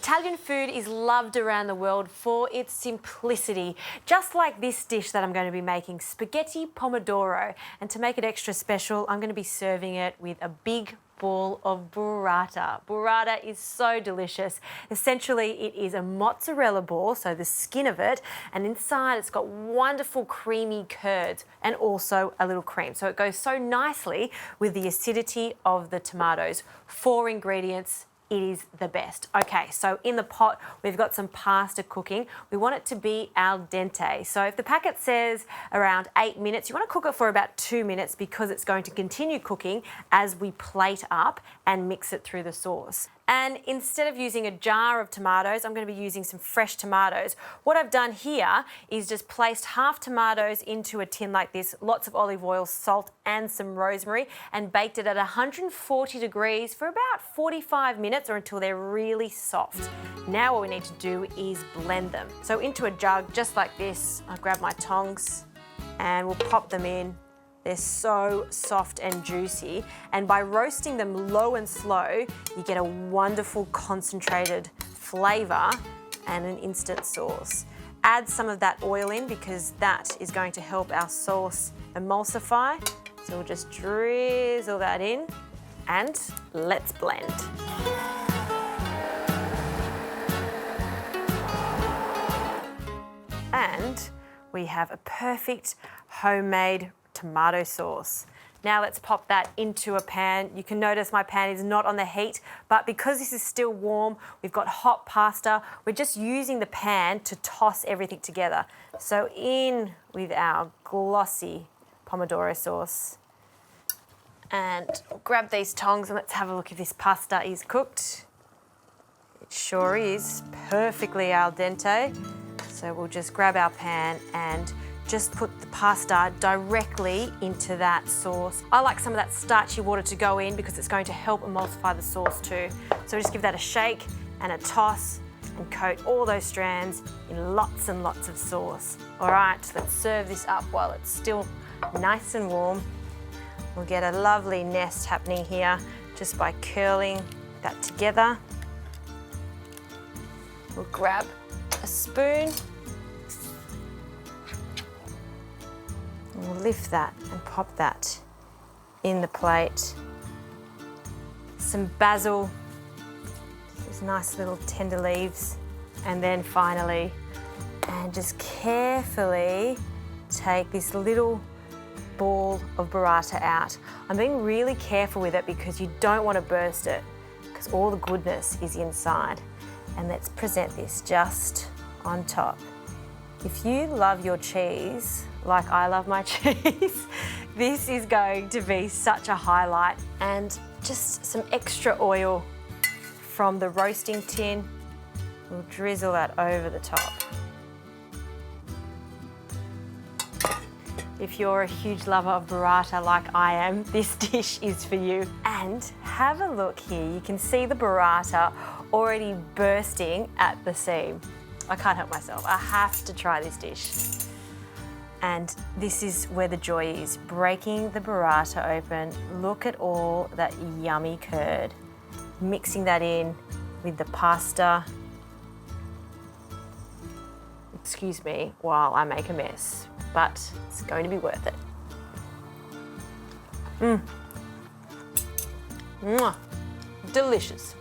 Italian food is loved around the world for its simplicity, just like this dish that I'm going to be making, Spaghetti Pomodoro. And to make it extra special, I'm going to be serving it with a big bowl of burrata. Burrata is so delicious. Essentially, it is a mozzarella ball, so the skin of it, and inside it's got wonderful creamy curds and also a little cream. So it goes so nicely with the acidity of the tomatoes. 4 ingredients. It is the best. Okay, so in the pot, we've got some pasta cooking. We want it to be al dente. So if the packet says around 8 minutes, you want to cook it for about 2 minutes because it's going to continue cooking as we plate up and mix it through the sauce. And instead of using a jar of tomatoes, I'm going to be using some fresh tomatoes. What I've done here is just placed half tomatoes into a tin like this, lots of olive oil, salt and some rosemary, and baked it at 140 degrees for about 45 minutes or until they're really soft. Now what we need to do is blend them. So into a jug just like this, I grab my tongs and we'll pop them in. They're so soft and juicy, and by roasting them low and slow, you get a wonderful concentrated flavour and an instant sauce. Add some of that oil in because that is going to help our sauce emulsify. So we'll just drizzle that in and let's blend. And we have a perfect homemade tomato sauce. Now let's pop that into a pan. You can notice my pan is not on the heat, but because this is still warm, we've got hot pasta. We're just using the pan to toss everything together. So in with our glossy pomodoro sauce. And grab these tongs and let's have a look if this pasta is cooked. It sure is, perfectly al dente. So we'll just grab our pan and just put the pasta directly into that sauce. I like some of that starchy water to go in because it's going to help emulsify the sauce too. So just give that a shake and a toss and coat all those strands in lots and lots of sauce. All right, let's serve this up while it's still nice and warm. We'll get a lovely nest happening here just by curling that together. We'll grab a spoon. We'll lift that and pop that in the plate. Some basil, these nice little tender leaves, and then finally, and just carefully take this little ball of burrata out. I'm being really careful with it because you don't want to burst it because all the goodness is inside. And let's present this just on top. If you love your cheese, like I love my cheese, this is going to be such a highlight. And just some extra oil from the roasting tin. We'll drizzle that over the top. If you're a huge lover of burrata like I am, this dish is for you. And have a look here. You can see the burrata already bursting at the seam. I can't help myself. I have to try this dish. And this is where the joy is, breaking the burrata open. Look at all that yummy curd. Mixing that in with the pasta. Excuse me while I make a mess, but it's going to be worth it. Mwah. Delicious.